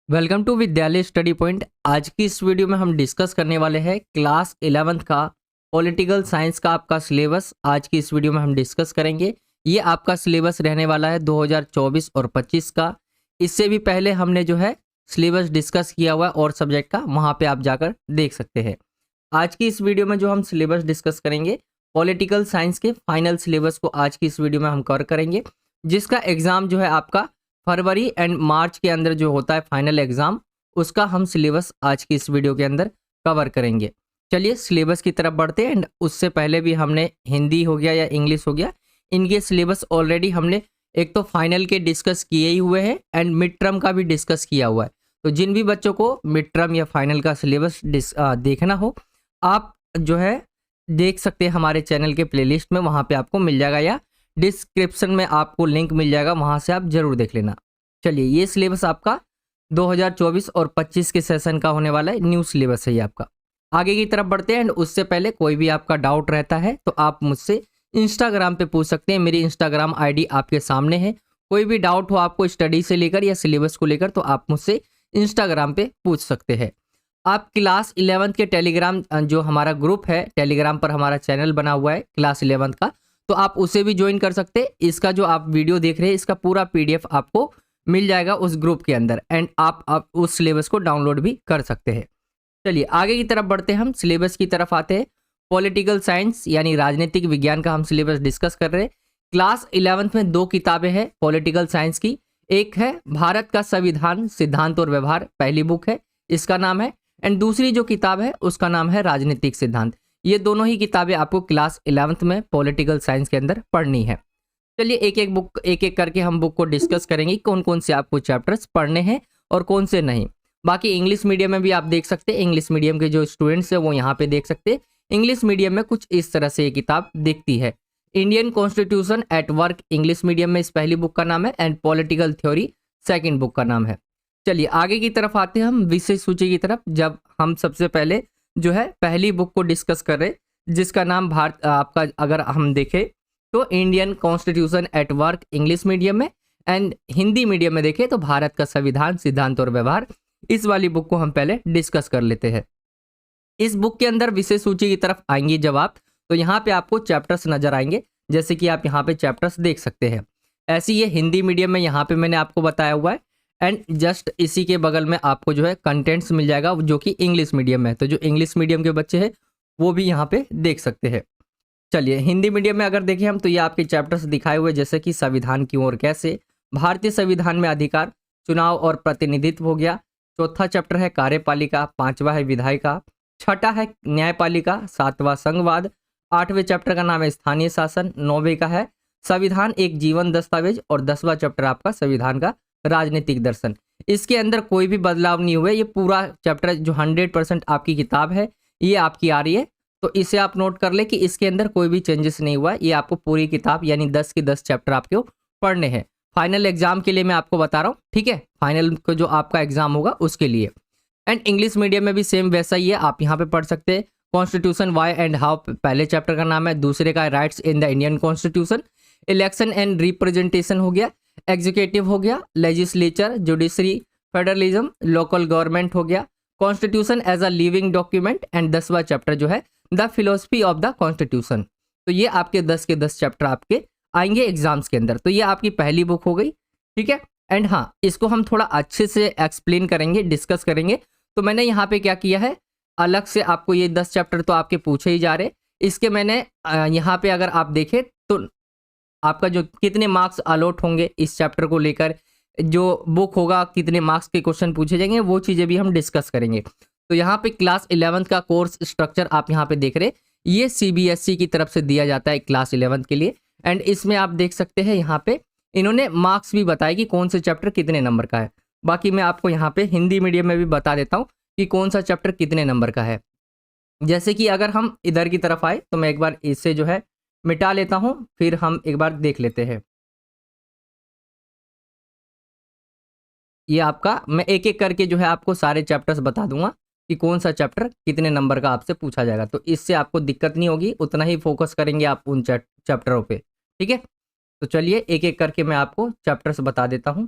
Welcome to विद्यालय study point. आज की इस वीडियो में हम डिस्कस करने वाले हैं क्लास 11th का पॉलिटिकल साइंस का आपका सिलेबस। आज की इस वीडियो में हम डिस्कस करेंगे। ये आपका सिलेबस रहने वाला है 2024 और 25 का। इससे भी पहले हमने जो है सिलेबस डिस्कस किया हुआ है और सब्जेक्ट का, वहाँ पे आप जाकर देख सकते हैं। आज की इस वीडियो में जो हम सिलेबस डिस्कस करेंगे, पॉलिटिकल साइंस के फाइनल सिलेबस को आज की इस वीडियो में हम कवर करेंगे, जिसका एग्ज़ाम जो है आपका फरवरी एंड मार्च के अंदर जो होता है फाइनल एग्जाम, उसका हम सिलेबस आज की इस वीडियो के अंदर कवर करेंगे। चलिए सिलेबस की तरफ बढ़ते हैं। एंड उससे पहले भी हमने हिंदी हो गया या इंग्लिश हो गया, इनके सिलेबस ऑलरेडी हमने एक तो फाइनल के डिस्कस किए ही हुए हैं एंड मिड टर्म का भी डिस्कस किया हुआ है। तो जिन भी बच्चों को मिड टर्म या फाइनल का सिलेबस देखना हो, आप जो है देख सकते हैं हमारे चैनल के प्लेलिस्ट में, वहाँ पे आपको मिल जाएगा या डिस्क्रिप्शन में आपको लिंक मिल जाएगा, वहां से आप जरूर देख लेना। चलिए, ये सिलेबस आपका 2024 और 25 के सेशन का होने वाला है, न्यू सिलेबस है ये आपका। आगे की तरफ बढ़ते हैं। एंड उससे पहले कोई भी आपका डाउट रहता है तो आप मुझसे इंस्टाग्राम पे पूछ सकते हैं। मेरी इंस्टाग्राम आईडी आपके सामने है। कोई भी डाउट हो आपको स्टडी से लेकर या सिलेबस को लेकर, तो आप मुझसे इंस्टाग्राम पे पूछ सकते हैं। आप क्लास 11th के टेलीग्राम जो हमारा ग्रुप है, टेलीग्राम पर हमारा चैनल बना हुआ है क्लास 11th का, तो आप उसे भी ज्वाइन कर सकते हैं। इसका जो आप वीडियो देख रहे हैं, इसका पूरा पीडीएफ आपको मिल जाएगा उस ग्रुप के अंदर एंड आप उस सिलेबस को डाउनलोड भी कर सकते हैं। चलिए आगे की तरफ बढ़ते हैं। हम सिलेबस की तरफ आते हैं। पॉलिटिकल साइंस यानी राजनीतिक विज्ञान का हम सिलेबस डिस्कस कर रहे हैं। क्लास 11th में दो किताबें हैं पॉलिटिकल साइंस की। एक है भारत का संविधान सिद्धांत और व्यवहार, पहली बुक है, इसका नाम है। एंड दूसरी जो किताब है उसका नाम है राजनीतिक सिद्धांत। ये दोनों ही किताबें आपको क्लास 11th में पॉलिटिकल साइंस के अंदर पढ़नी है। चलिए एक एक करके हम बुक को डिस्कस करेंगे, कौन कौन से आपको चैप्टर्स पढ़ने हैं और कौन से नहीं। बाकी इंग्लिश मीडियम में भी आप देख सकते हैं। इंग्लिश मीडियम के जो स्टूडेंट्स हैं वो यहाँ पे देख सकते हैं। इंग्लिश मीडियम में कुछ इस तरह से ये किताब दिखती है। Indian constitution at work English medium में इस पहली बुक का नाम है and political theory second book का नाम है। चलिए आगे की तरफ आते हैं हम विषय सूची की तरफ। जब हम सबसे पहले जो है पहली बुक को डिस्कस कर रहे, जिसका नाम भारत आपका अगर हम देखें तो Indian constitution at work English medium में एंड हिंदी मीडियम में देखें तो भारत का संविधान सिद्धांत और व्यवहार, इस वाली बुक को हम पहले डिस्कस कर लेते हैं। इस बुक के अंदर विषय सूची की तरफ आएंगे जब आप, तो यहाँ पे आपको चैप्टर्स नजर आएंगे, जैसे कि आप यहाँ पे चैप्टर्स देख सकते हैं। ऐसी ये हिंदी मीडियम में यहाँ पे मैंने आपको बताया हुआ है एंड जस्ट इसी के बगल में आपको जो है कंटेंट्स मिल जाएगा जो कि इंग्लिश मीडियम में है। तो जो इंग्लिश मीडियम के बच्चे हैं वो भी यहाँ पे देख सकते हैं। चलिए हिंदी मीडियम में अगर देखें हम, तो ये आपके चैप्टर्स दिखाए हुए, जैसे कि संविधान क्यों और कैसे, भारतीय संविधान में अधिकार, चुनाव और प्रतिनिधित्व हो गया। चौथा चैप्टर है कार्यपालिका, पांचवा है विधायिका, छठा है न्यायपालिका, सातवां संघवाद, आठवें चैप्टर का नाम है स्थानीय शासन, नौवें का है संविधान एक जीवन दस्तावेज और 10वां चैप्टर आपका संविधान का राजनीतिक दर्शन। इसके अंदर कोई भी बदलाव नहीं हुए। ये पूरा चैप्टर जो 100% आपकी किताब है ये आपकी आ रही है, तो इसे आप नोट कर ले कि इसके अंदर कोई भी चेंजेस नहीं हुआ। ये आपको पूरी किताब यानी 10 के 10 चैप्टर आपके पढ़ने हैं। फाइनल एग्जाम के लिए मैं आपको बता रहा हूँ, ठीक है, फाइनल को जो आपका एग्जाम होगा उसके लिए। एंड इंग्लिश मीडियम में भी सेम वैसा ही है, आप यहाँ पे पढ़ सकते हैं। कॉन्स्टिट्यूशन वाई एंड हाउ पहले चैप्टर का नाम है, दूसरे का rights in the Indian constitution, election and representation हो गया, एग्जीक्यूटिव हो गया, legislature, judiciary, federalism, local government हो गया, constitution as a living document and 10वां चैप्टर जो है the philosophy of the constitution. तो ये आपके 10 के 10 चैप्टर आपके आएंगे एग्जाम्स के अंदर। तो ये आपकी पहली बुक हो गई, ठीक है। एंड हाँ, इसको हम थोड़ा अच्छे से एक्सप्लेन करेंगे, डिस्कस करेंगे। तो मैंने यहाँ पे क्या किया है, अलग से आपको ये 10 चैप्टर तो आपके पूछे ही जा रहे, इसके मैंने यहाँ पे अगर आप देखें तो आपका जो कितने मार्क्स अलॉट होंगे इस चैप्टर को लेकर, जो बुक होगा कितने मार्क्स के क्वेश्चन पूछे जाएंगे, वो चीज़ें भी हम डिस्कस करेंगे। तो यहाँ पे क्लास 11th का कोर्स स्ट्रक्चर आप यहाँ पे देख रहे, ये सीबीएसई की तरफ से दिया जाता है क्लास 11th के लिए। एंड इसमें आप देख सकते हैं यहाँ पे इन्होंने मार्क्स भी बताया कि कौन से चैप्टर कितने नंबर का है। बाकी मैं आपको यहाँ पे हिंदी मीडियम में भी बता देता हूँ कि कौन सा चैप्टर कितने नंबर का है। जैसे कि अगर हम इधर की तरफ आए तो मैं एक बार इससे जो है मिटा लेता हूँ, फिर हम एक बार देख लेते हैं। ये आपका मैं एक एक करके जो है आपको सारे चैप्टर्स बता दूंगा कि कौन सा चैप्टर कितने नंबर का आपसे पूछा जाएगा, तो इससे आपको दिक्कत नहीं होगी, उतना ही फोकस करेंगे आप उन चैप्टरों पे, ठीक है। तो चलिए एक एक करके मैं आपको चैप्टर्स बता देता हूँ।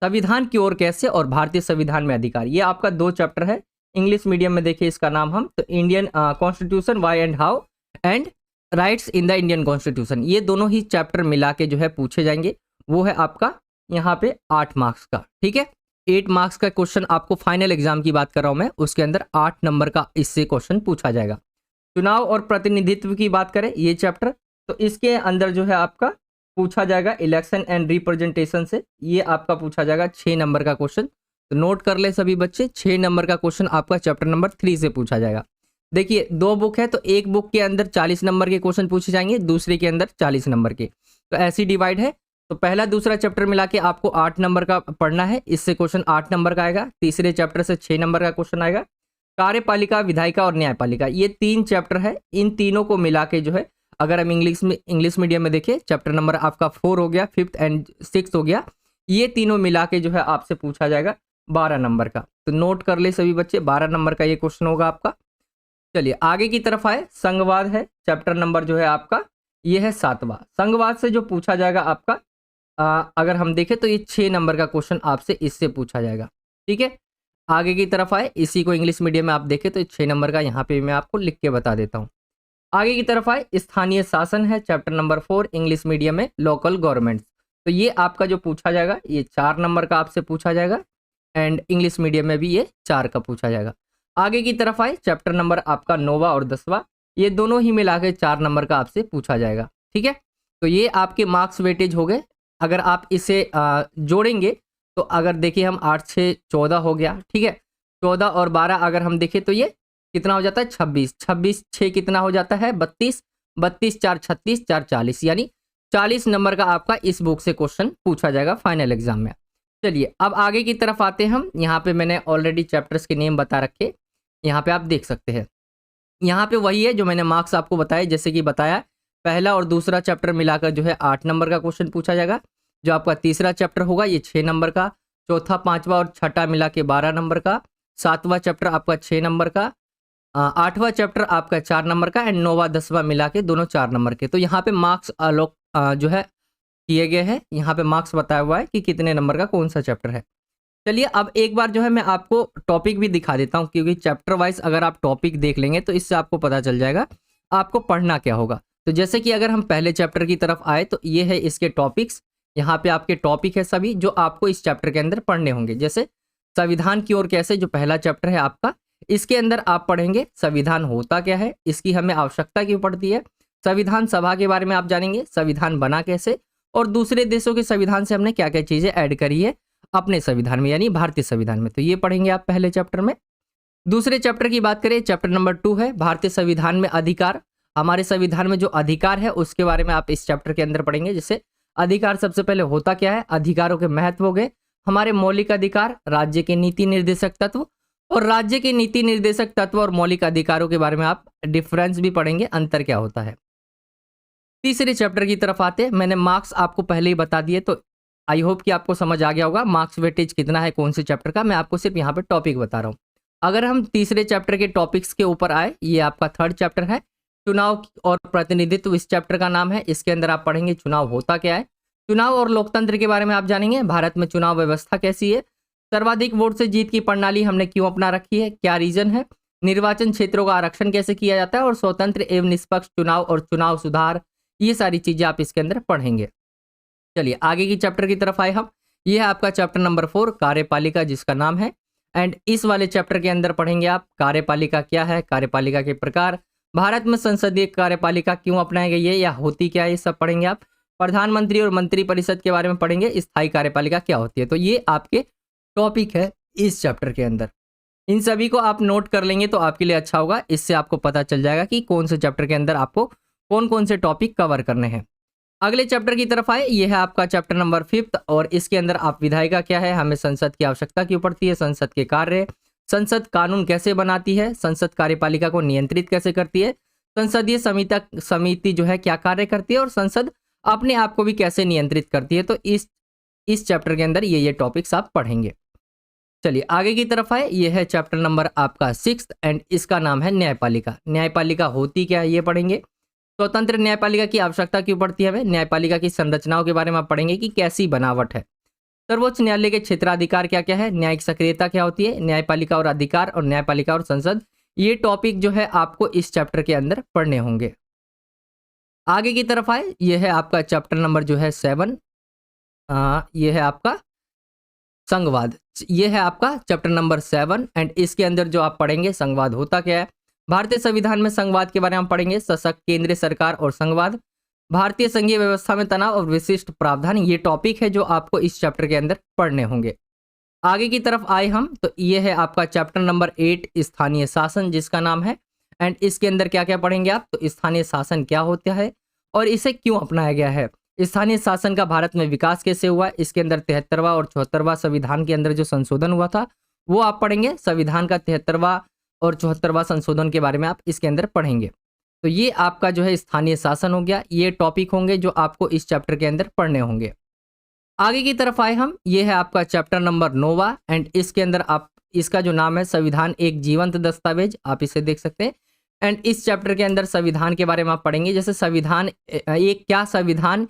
संविधान की ओर कैसे और भारतीय संविधान में अधिकार, ये आपका 2 चैप्टर है। इंग्लिश मीडियम में देखिए इसका नाम हम तो Indian constitution why and how and rights in the Indian constitution, ये दोनों ही चैप्टर मिला के जो है पूछे जाएंगे। वो है आपका यहाँ पे 8 मार्क्स का, ठीक है। 8 मार्क्स का क्वेश्चन आपको फाइनल एग्जाम की बात कर रहा हूं मैं, उसके अंदर 8 नंबर का इससे क्वेश्चन पूछा जाएगा। चुनाव और प्रतिनिधित्व की बात करें ये चैप्टर, तो इसके अंदर जो है आपका पूछा जाएगा इलेक्शन एंड रिप्रेजेंटेशन से, ये आपका पूछा जाएगा 6 नंबर का क्वेश्चन। तो नोट कर ले सभी बच्चे, 6 नंबर का क्वेश्चन आपका चैप्टर नंबर 3 से पूछा जाएगा। देखिए 2 बुक है तो एक बुक के अंदर 40 नंबर के क्वेश्चन पूछे जाएंगे, दूसरे के अंदर 40 नंबर के, तो ऐसी डिवाइड है। तो पहला दूसरा चैप्टर मिला के आपको 8 नंबर का पढ़ना है, इससे क्वेश्चन 8 नंबर का आएगा। तीसरे चैप्टर से 6 नंबर का क्वेश्चन आएगा। कार्यपालिका, विधायिका और न्यायपालिका, ये 3 चैप्टर है। इन तीनों को मिला के जो है अगर हम इंग्लिश मीडियम में देखें, चैप्टर नंबर आपका 4 हो गया, 5th एंड 6th हो गया, ये तीनों मिला के जो है आपसे पूछा जाएगा 12 नंबर का। तो नोट कर ले सभी बच्चे, 12 नंबर का ये क्वेश्चन होगा आपका। चलिए आगे की तरफ आए, संघवाद है चैप्टर नंबर जो है आपका, ये है 7वां। संघवाद से जो पूछा जाएगा आपका अगर हम देखें तो ये 6 नंबर का क्वेश्चन आपसे इससे पूछा जाएगा, ठीक है। आगे की तरफ आए, इसी को इंग्लिश मीडियम में आप देखें तो 6 नंबर का यहाँ पे मैं आपको लिख के बता देता हूँ। आगे की तरफ आए, स्थानीय शासन है चैप्टर नंबर 4, इंग्लिश मीडियम में लोकल गवर्नमेंट, तो ये आपका जो पूछा जाएगा ये 4 नंबर का आपसे पूछा जाएगा एंड इंग्लिश मीडियम में भी ये 4 का पूछा जाएगा। आगे की तरफ आए, चैप्टर नंबर आपका 9वां और 10वां, ये दोनों ही मिला के 4 नंबर का आपसे पूछा जाएगा, ठीक है। तो ये आपके मार्क्स वेटेज हो गए। अगर आप इसे जोड़ेंगे तो अगर देखिए हम 8 6 14 हो गया, ठीक है। 14 और 12 अगर हम देखें तो ये कितना हो जाता है 26, 26 6 कितना हो जाता है 32, 32 4 36, 4 40, यानी 40 नंबर का आपका इस बुक से क्वेश्चन पूछा जाएगा फाइनल एग्जाम में। चलिए अब आगे की तरफ आते हैं हम। यहाँ पे मैंने ऑलरेडी चैप्टर्स के नेम बता रखे, यहाँ पे आप देख सकते हैं। यहाँ पे वही है जो मैंने मार्क्स आपको बताए, जैसे कि बताया पहला और दूसरा चैप्टर मिलाकर जो है 8 नंबर का क्वेश्चन पूछा जाएगा। जो आपका तीसरा चैप्टर होगा ये 6 नंबर का, चौथा 5वां और 6ठा मिला के 12 नंबर का, 7वां चैप्टर आपका 6 नंबर का, 8वां चैप्टर आपका 4 नंबर का एंड 9वां 10वां मिला के दोनों 4 नंबर के। तो यहाँ पे मार्क्स जो है किए गए हैं, यहाँ पे मार्क्स बताया हुआ है कि कितने नंबर का कौन सा चैप्टर है। चलिए अब एक बार जो है मैं आपको टॉपिक भी दिखा देता हूँ, क्योंकि चैप्टर वाइज अगर आप टॉपिक देख लेंगे तो इससे आपको पता चल जाएगा आपको पढ़ना क्या होगा। तो जैसे कि अगर हम पहले चैप्टर की तरफ आए तो ये है इसके टॉपिक्स, यहाँ पे आपके टॉपिक है सभी जो आपको इस चैप्टर के अंदर पढ़ने होंगे। जैसे संविधान की ओर कैसे, जो पहला चैप्टर है आपका, इसके अंदर आप पढ़ेंगे संविधान होता क्या है, इसकी हमें आवश्यकता क्यों पड़ती है, संविधान सभा के बारे में आप जानेंगे, संविधान बना कैसे, और दूसरे देशों के संविधान से हमने क्या क्या चीजें ऐड करी है अपने संविधान में, यानी भारतीय संविधान में। तो ये पढ़ेंगे आप पहले चैप्टर में। दूसरे चैप्टर की बात करें, चैप्टर नंबर 2 है भारतीय संविधान में अधिकार। हमारे संविधान में जो अधिकार है उसके बारे में आप इस चैप्टर के अंदर पढ़ेंगे। जैसे अधिकार सबसे पहले होता क्या है, अधिकारों के महत्व हो गए, हमारे मौलिक अधिकार, राज्य के नीति निर्देशक तत्व, और राज्य के नीति निर्देशक तत्व और मौलिक अधिकारों के बारे में आप डिफरेंस भी पढ़ेंगे, अंतर क्या होता है। तीसरे चैप्टर की तरफ आते हैं। मैंने मार्क्स आपको पहले ही बता दिए, तो आई होप कि आपको समझ आ गया होगा मार्क्स वेटेज कितना है कौन से चैप्टर का। मैं आपको सिर्फ यहाँ पे टॉपिक बता रहा हूँ। अगर हम तीसरे चैप्टर के टॉपिक्स के ऊपर आए, ये आपका 3rd चैप्टर है, चुनाव और प्रतिनिधित्व इस चैप्टर का नाम है। इसके अंदर आप पढ़ेंगे चुनाव होता क्या है, चुनाव और लोकतंत्र के बारे में आप जानेंगे, भारत में चुनाव व्यवस्था कैसी है, सर्वाधिक वोट से जीत की प्रणाली हमने क्यों अपना रखी है, क्या रीजन है, निर्वाचन क्षेत्रों का आरक्षण कैसे किया जाता है, और स्वतंत्र एवं निष्पक्ष चुनाव और चुनाव सुधार, ये सारी चीजें आप इसके अंदर पढ़ेंगे। चलिए आगे की चैप्टर की तरफ आए हम। यह है आपका चैप्टर नंबर 4 कार्यपालिका, जिसका नाम है, एंड इस वाले चैप्टर के अंदर पढ़ेंगे आप कार्यपालिका क्या है, कार्यपालिका के प्रकार, भारत में संसदीय कार्यपालिका क्यों अपनाई गई है या होती क्या है, ये सब पढ़ेंगे आप। प्रधानमंत्री और मंत्री परिषद के बारे में पढ़ेंगे, स्थायी कार्यपालिका क्या होती है। तो ये आपके टॉपिक है इस चैप्टर के अंदर। इन सभी को आप नोट कर लेंगे तो आपके लिए अच्छा होगा, इससे आपको पता चल जाएगा कि कौन से चैप्टर के अंदर आपको कौन कौन से टॉपिक कवर करने हैं। अगले चैप्टर की तरफ आए, यह है आपका चैप्टर नंबर 5th, और इसके अंदर आप विधायिका क्या है, हमें संसद की आवश्यकता क्यों पड़ती है, संसद के कार्य, संसद कानून कैसे बनाती है, संसद कार्यपालिका को नियंत्रित कैसे करती है, संसदीय समिति जो है क्या कार्य करती है, और संसद अपने आप को भी कैसे नियंत्रित करती है। तो इस चैप्टर के अंदर ये टॉपिक्स आप पढ़ेंगे। चलिए आगे की तरफ आए, यह है चैप्टर नंबर आपका 6th, एंड इसका नाम है न्यायपालिका। न्यायपालिका होती क्या है ये पढ़ेंगे। स्वतंत्र न्यायपालिका की आवश्यकता क्यों पड़ती है हमें, न्यायपालिका की संरचनाओं के बारे में आप पढ़ेंगे कि कैसी बनावट है। सर्वोच्च न्यायालय के क्षेत्राधिकार क्या क्या है, न्यायिक सक्रियता क्या होती है, न्यायपालिका और अधिकार और न्यायपालिका और संसद, ये टॉपिक जो है आपको इस चैप्टर के अंदर पढ़ने होंगे। आगे की तरफ आए, ये है आपका चैप्टर नंबर जो है 7, ये है आपका संघवाद। ये है आपका चैप्टर नंबर 7 एंड इसके अंदर जो आप पढ़ेंगे संघवाद होता क्या है। भारतीय संविधान में संघवाद के बारे में पढ़ेंगे, सशक्त केंद्रीय सरकार और संघवाद, भारतीय संघीय व्यवस्था में तनाव और विशिष्ट प्रावधान, ये टॉपिक है जो आपको इस चैप्टर के अंदर पढ़ने होंगे। आगे की तरफ आए हम तो ये है आपका चैप्टर नंबर 8 स्थानीय शासन जिसका नाम है, एंड इसके अंदर क्या क्या पढ़ेंगे आप, तो स्थानीय शासन क्या होता है और इसे क्यों अपनाया गया है, स्थानीय शासन का भारत में विकास कैसे हुआ, इसके अंदर 73वां और 74वां संविधान के अंदर जो संशोधन हुआ था वो आप पढ़ेंगे, संविधान का 73वां और 74वां संशोधन के बारे में आप इसके अंदर पढ़ेंगे। तो ये आपका जो है स्थानीय शासन हो गया, ये टॉपिक होंगे जो आपको इस चैप्टर के अंदर पढ़ने होंगे। आगे की तरफ आए हम, ये है आपका चैप्टर नंबर 9 एंड इसके अंदर आप इसका जो नाम है संविधान एक जीवंत दस्तावेज, आप इसे देख सकते हैं। एंड इस चैप्टर के अंदर संविधान के बारे में आप पढ़ेंगे, जैसे संविधान एक क्या संविधान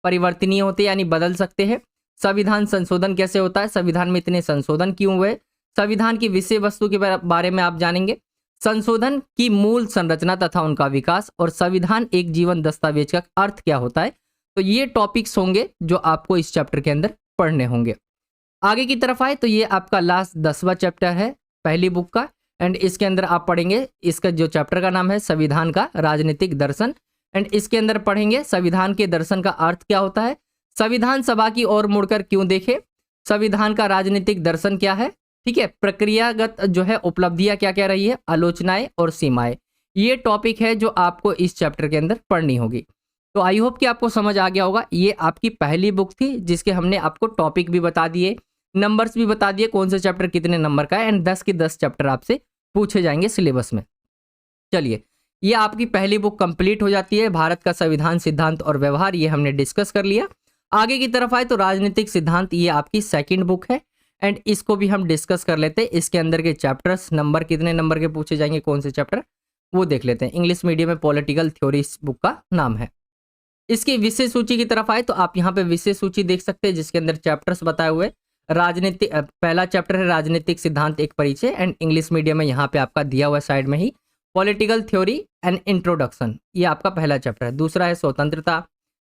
परिवर्तनीय होते यानी बदल सकते हैं, संविधान संशोधन कैसे होता है, संविधान में इतने संशोधन क्यों हुए, संविधान की विषय वस्तु के बारे में आप जानेंगे, संशोधन की मूल संरचना तथा उनका विकास, और संविधान एक जीवन दस्तावेज का अर्थ क्या होता है। तो ये टॉपिक्स होंगे जो आपको इस चैप्टर के अंदर पढ़ने होंगे। आगे की तरफ आए तो ये आपका लास्ट 10वां चैप्टर है पहली बुक का, एंड इसके अंदर आप पढ़ेंगे, इसका जो चैप्टर का नाम है संविधान का राजनीतिक दर्शन, एंड इसके अंदर पढ़ेंगे संविधान के दर्शन का अर्थ क्या होता है, संविधान सभा की ओर मुड़कर क्यों देखे, संविधान का राजनीतिक दर्शन क्या है, ठीक है, प्रक्रियागत जो है उपलब्धियां क्या क्या रही है, आलोचनाएं और सीमाएं, ये टॉपिक है जो आपको इस चैप्टर के अंदर पढ़नी होगी। तो आई होप कि आपको समझ आ गया होगा। ये आपकी पहली बुक थी जिसके हमने आपको टॉपिक भी बता दिए, नंबर्स भी बता दिए, कौन सा चैप्टर कितने नंबर का है, एंड 10 के 10 चैप्टर आपसे पूछे जाएंगे सिलेबस में। चलिए, ये आपकी पहली बुक कंप्लीट हो जाती है, भारत का संविधान सिद्धांत और व्यवहार, ये हमने डिस्कस कर लिया। आगे की तरफ आए तो राजनीतिक सिद्धांत, ये आपकी सेकंड बुक है, एंड इसको भी हम डिस्कस कर लेते हैं। इसके अंदर के चैप्टर्स नंबर कितने नंबर के पूछे जाएंगे, कौन से चैप्टर, वो देख लेते हैं। इंग्लिश मीडियम में पॉलिटिकल थ्योरी इस बुक का नाम है। इसकी विषय सूची की तरफ आए तो आप यहाँ पे विषय सूची देख सकते हैं जिसके अंदर चैप्टर्स बताए हुए, राजनीतिक पहला चैप्टर है राजनीतिक सिद्धांत एक परिचय, एंड इंग्लिश मीडियम में यहाँ पे आपका दिया हुआ साइड में ही पॉलिटिकल थ्योरी एंड इंट्रोडक्शन, ये आपका पहला चैप्टर है। दूसरा है स्वतंत्रता,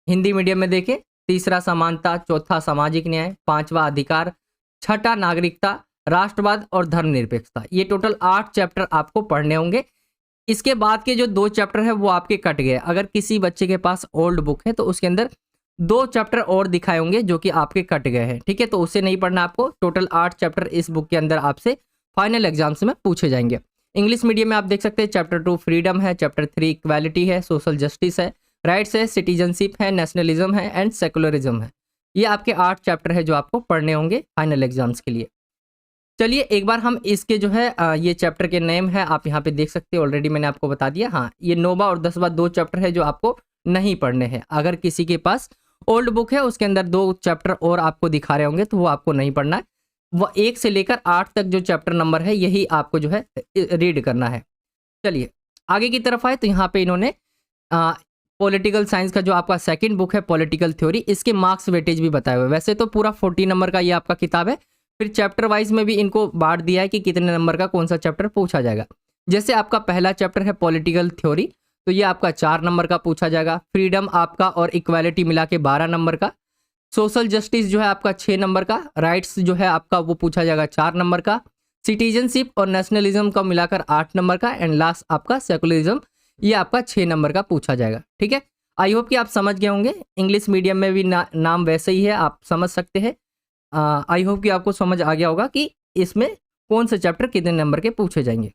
हिंदी मीडियम में देखें, तीसरा समानता, चौथा सामाजिक न्याय, पांचवा अधिकार, छठा नागरिकता, राष्ट्रवाद और धर्मनिरपेक्षता। ये टोटल 8 चैप्टर आपको पढ़ने होंगे। इसके बाद के जो 2 चैप्टर है वो आपके कट गए। अगर किसी बच्चे के पास ओल्ड बुक है तो उसके अंदर 2 चैप्टर और दिखाए होंगे जो कि आपके कट गए हैं, ठीक है, तो उससे नहीं पढ़ना आपको। टोटल 8 चैप्टर इस बुक के अंदर आपसे फाइनल एग्जाम्स में पूछे जाएंगे। इंग्लिश मीडियम में आप देख सकते हैं चैप्टर 2 फ्रीडम है, चैप्टर 3 इक्वालिटी है, सोशल जस्टिस है, राइट्स है, सिटीजनशिप है, नेशनलिज्म है एंड सेकुलरिज्म है। ये आपके 8 चैप्टर है जो आपको पढ़ने होंगे फाइनल एग्जाम्स के लिए। चलिए एक बार हम इसके जो है ये चैप्टर के नेम है आप यहाँ पे देख सकते हैं, ऑलरेडी मैंने आपको बता दिया। हाँ, ये 9वां और 10वां 2 चैप्टर है जो आपको नहीं पढ़ने हैं। अगर किसी के पास ओल्ड बुक है उसके अंदर 2 चैप्टर और आपको दिखा रहे होंगे तो वो आपको नहीं पढ़ना है। वो 1 से लेकर 8 तक जो चैप्टर नंबर है यही आपको जो है रीड करना है। चलिए आगे की तरफ आए तो यहाँ पे इन्होंने पॉलिटिकल साइंस का जो आपका सेकंड बुक है पॉलिटिकल थ्योरी, इसके मार्क्स वेटेज भी बताए हुए। वैसे तो पूरा 40 नंबर का ये आपका किताब है, फिर चैप्टर वाइज में भी इनको बांट दिया है कि कितने नंबर का कौन सा चैप्टर पूछा जाएगा। जैसे आपका पहला चैप्टर है पॉलिटिकल थ्योरी, तो ये आपका 4 नंबर का पूछा जाएगा। फ्रीडम आपका और इक्वालिटी मिला के 12 नंबर का। सोशल जस्टिस जो है आपका 6 नंबर का। राइट्स जो है आपका वो पूछा जाएगा 4 नंबर का। सिटीजनशिप और नेशनलिज्म का मिलाकर 8 नंबर का। एंड लास्ट आपका सेकुलरिज्म, ये आपका 6 नंबर का पूछा जाएगा। ठीक है, आई होप कि आप समझ गए होंगे। इंग्लिश मीडियम में भी नाम वैसे ही है, आप समझ सकते हैं। आई होप कि आपको समझ आ गया होगा कि इसमें कौन से चैप्टर कितने नंबर के पूछे जाएंगे।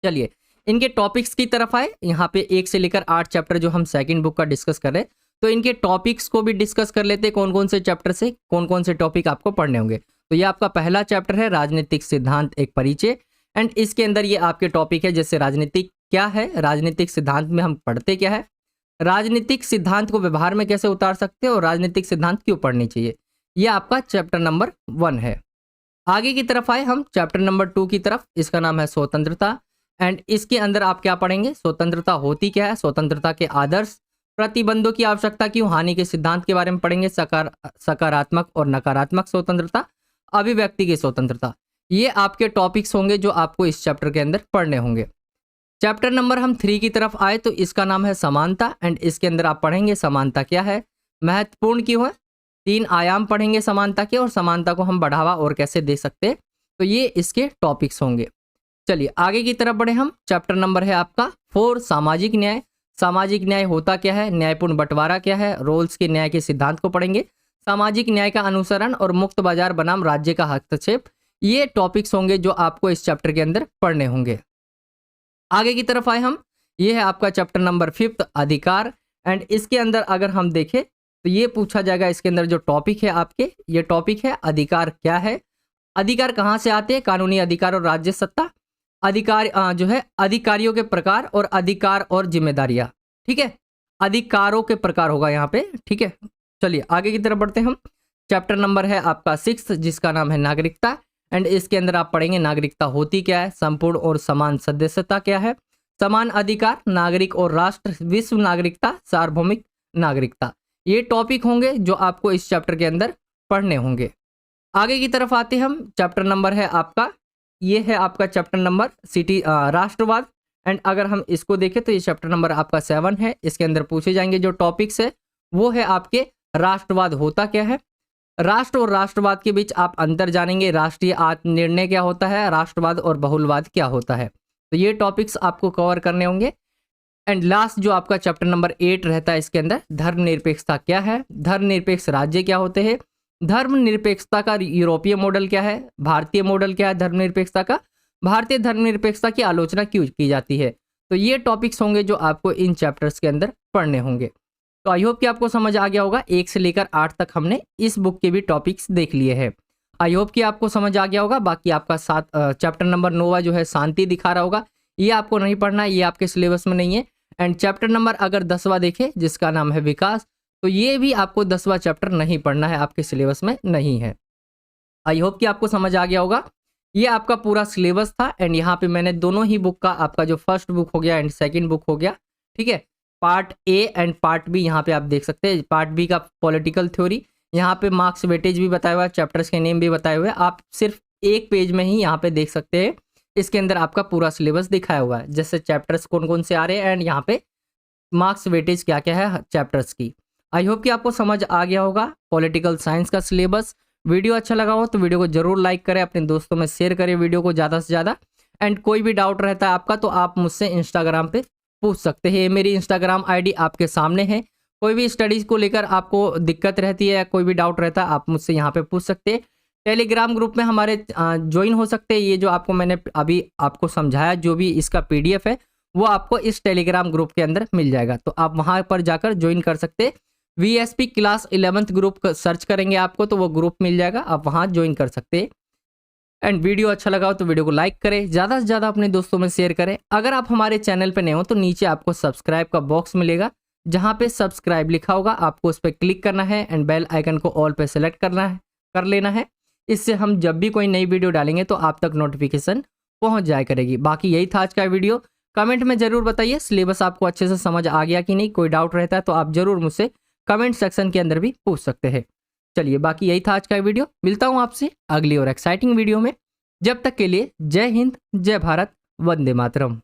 चलिए इनके टॉपिक्स की तरफ आए। यहाँ पे 1 से लेकर 8 चैप्टर जो हम सेकंड बुक का डिस्कस कर रहे हैं, तो इनके टॉपिक्स को भी डिस्कस कर लेते हैं। कौन कौन से चैप्टर से कौन कौन से टॉपिक आपको पढ़ने होंगे। तो ये आपका पहला चैप्टर है राजनीतिक सिद्धांत एक परिचय, एंड इसके अंदर ये आपके टॉपिक है जैसे राजनीतिक क्या है, राजनीतिक सिद्धांत में हम पढ़ते क्या है, राजनीतिक सिद्धांत को व्यवहार में कैसे उतार सकते हैं और राजनीतिक सिद्धांत क्यों पढ़नी चाहिए। ये आपका चैप्टर नंबर 1 है। आगे की तरफ आए हम चैप्टर नंबर 2 की तरफ, इसका नाम है स्वतंत्रता, एंड इसके अंदर आप क्या पढ़ेंगे, स्वतंत्रता होती क्या है, स्वतंत्रता के आदर्श, प्रतिबंधों की आवश्यकता क्यों, हानि के सिद्धांत के बारे में पढ़ेंगे, सकारात्मक और नकारात्मक स्वतंत्रता, अभिव्यक्ति की स्वतंत्रता। ये आपके टॉपिक्स होंगे जो आपको इस चैप्टर के अंदर पढ़ने होंगे। चैप्टर नंबर हम 3 की तरफ आए तो इसका नाम है समानता, एंड इसके अंदर आप पढ़ेंगे समानता क्या है, महत्वपूर्ण क्यों है, 3 आयाम पढ़ेंगे समानता के, और समानता को हम बढ़ावा और कैसे दे सकते हैं, तो ये इसके टॉपिक्स होंगे। चलिए आगे की तरफ बढ़े हम। चैप्टर नंबर है आपका 4 सामाजिक न्याय। सामाजिक न्याय होता क्या है, न्यायपूर्ण बंटवारा क्या है, रोल्स के न्याय के सिद्धांत को पढ़ेंगे, सामाजिक न्याय का अनुसरण और मुक्त बाजार बनाम राज्य का हस्तक्षेप, ये टॉपिक्स होंगे जो आपको इस चैप्टर के अंदर पढ़ने होंगे। आगे की तरफ आए हम, ये है आपका चैप्टर नंबर 5 अधिकार, एंड इसके अंदर अगर हम देखें तो ये पूछा जाएगा, इसके अंदर जो टॉपिक है आपके, ये टॉपिक है अधिकार क्या है, अधिकार कहाँ से आते हैं, कानूनी अधिकार और राज्य सत्ता, अधिकार जो है अधिकारियों के प्रकार और अधिकार और जिम्मेदारियां, ठीक है, अधिकारों के प्रकार होगा यहाँ पे, ठीक है। चलिए आगे की तरफ बढ़ते हैं हम। चैप्टर नंबर है आपका 6 जिसका नाम है नागरिकता, एंड इसके अंदर आप पढ़ेंगे नागरिकता होती क्या है, संपूर्ण और समान सदस्यता क्या है, समान अधिकार, नागरिक और राष्ट्र, विश्व नागरिकता, सार्वभौमिक नागरिकता, ये टॉपिक होंगे जो आपको इस चैप्टर के अंदर पढ़ने होंगे। आगे की तरफ आते हैं हम। चैप्टर नंबर है आपका, ये है आपका चैप्टर नंबर राष्ट्रवाद, एंड अगर हम इसको देखें तो ये चैप्टर नंबर आपका 7 है। इसके अंदर पूछे जाएंगे जो टॉपिक्स है वो है आपके राष्ट्रवाद होता क्या है, राष्ट्र और राष्ट्रवाद के बीच आप अंतर जानेंगे, राष्ट्रीय आत्मनिर्णय क्या होता है, राष्ट्रवाद और बहुलवाद क्या होता है, तो ये टॉपिक्स आपको कवर करने होंगे। एंड लास्ट जो आपका चैप्टर नंबर 8 रहता है, इसके अंदर धर्मनिरपेक्षता क्या है, धर्मनिरपेक्ष राज्य क्या होते हैं, धर्मनिरपेक्षता का यूरोपीय मॉडल क्या है, भारतीय मॉडल क्या है धर्मनिरपेक्षता का, भारतीय धर्मनिरपेक्षता की आलोचना क्यों की जाती है, तो ये टॉपिक्स होंगे जो आपको इन चैप्टर्स के अंदर पढ़ने होंगे। तो आई होप कि आपको समझ आ गया होगा, 1 से लेकर 8 तक हमने इस बुक के भी टॉपिक्स देख लिए हैं। आई होप कि आपको समझ आ गया होगा। बाकी आपका चैप्टर नंबर 9 जो है शांति दिखा रहा होगा, ये आपको नहीं पढ़ना है, ये आपके सिलेबस में नहीं है। एंड चैप्टर नंबर अगर 10वां देखें जिसका नाम है विकास, तो ये भी आपको 10वां चैप्टर नहीं पढ़ना है, आपके सिलेबस में नहीं है। आई होप कि आपको समझ आ गया होगा। ये आपका पूरा सिलेबस था, एंड यहाँ पे मैंने दोनों ही बुक का, आपका जो फर्स्ट बुक हो गया एंड सेकंड बुक हो गया, ठीक है, part A and part B यहाँ पे आप देख सकते हैं। पार्ट बी का पॉलिटिकल थ्योरी, यहाँ पे मार्क्स वेटेज भी बताया हुआ है, चैप्टर्स के नेम भी बताए हुए हैं, आप सिर्फ एक पेज में ही यहाँ पे देख सकते हैं। इसके अंदर आपका पूरा सिलेबस दिखाया हुआ है, जैसे चैप्टर्स कौन कौन से आ रहे हैं एंड यहाँ पे मार्क्स वेटेज क्या क्या है चैप्टर्स की। आई होप कि आपको समझ आ गया होगा पॉलिटिकल साइंस का सिलेबस। वीडियो अच्छा लगा हो तो वीडियो को जरूर लाइक करें, अपने दोस्तों में शेयर करें वीडियो को ज़्यादा से ज़्यादा। एंड कोई भी डाउट रहता है आपका तो आप मुझसे इंस्टाग्राम पे पूछ सकते हैं, मेरी इंस्टाग्राम आईडी आपके सामने है। कोई भी स्टडीज़ को लेकर आपको दिक्कत रहती है या कोई भी डाउट रहता है आप मुझसे यहाँ पे पूछ सकते हैं। टेलीग्राम ग्रुप में हमारे ज्वाइन हो सकते हैं। ये जो आपको मैंने अभी आपको समझाया, जो भी इसका PDF है वो आपको इस टेलीग्राम ग्रुप के अंदर मिल जाएगा, तो आप वहाँ पर जाकर ज्वाइन कर सकते हैं। VSP class 11th group search करेंगे आपको तो वो ग्रुप मिल जाएगा, आप वहाँ ज्वाइन कर सकते हैं। एंड वीडियो अच्छा लगा हो तो वीडियो को लाइक करें, ज़्यादा से ज़्यादा अपने दोस्तों में शेयर करें। अगर आप हमारे चैनल पर नए हो तो नीचे आपको सब्सक्राइब का बॉक्स मिलेगा, जहाँ पे सब्सक्राइब लिखा होगा, आपको उस पर क्लिक करना है एंड बेल आइकन को ऑल पे सेलेक्ट कर लेना है। इससे हम जब भी कोई नई वीडियो डालेंगे तो आप तक नोटिफिकेशन पहुँच जाया करेगी। बाकी यही था आज का वीडियो। कमेंट में ज़रूर बताइए सिलेबस आपको अच्छे से समझ आ गया कि नहीं। कोई डाउट रहता है तो आप ज़रूर मुझसे कमेंट सेक्शन के अंदर भी पूछ सकते हैं। चलिए बाकी यही था आज का वीडियो, मिलता हूँ आपसे अगली और एक्साइटिंग वीडियो में। जब तक के लिए जय हिंद, जय भारत, वंदे मातरम।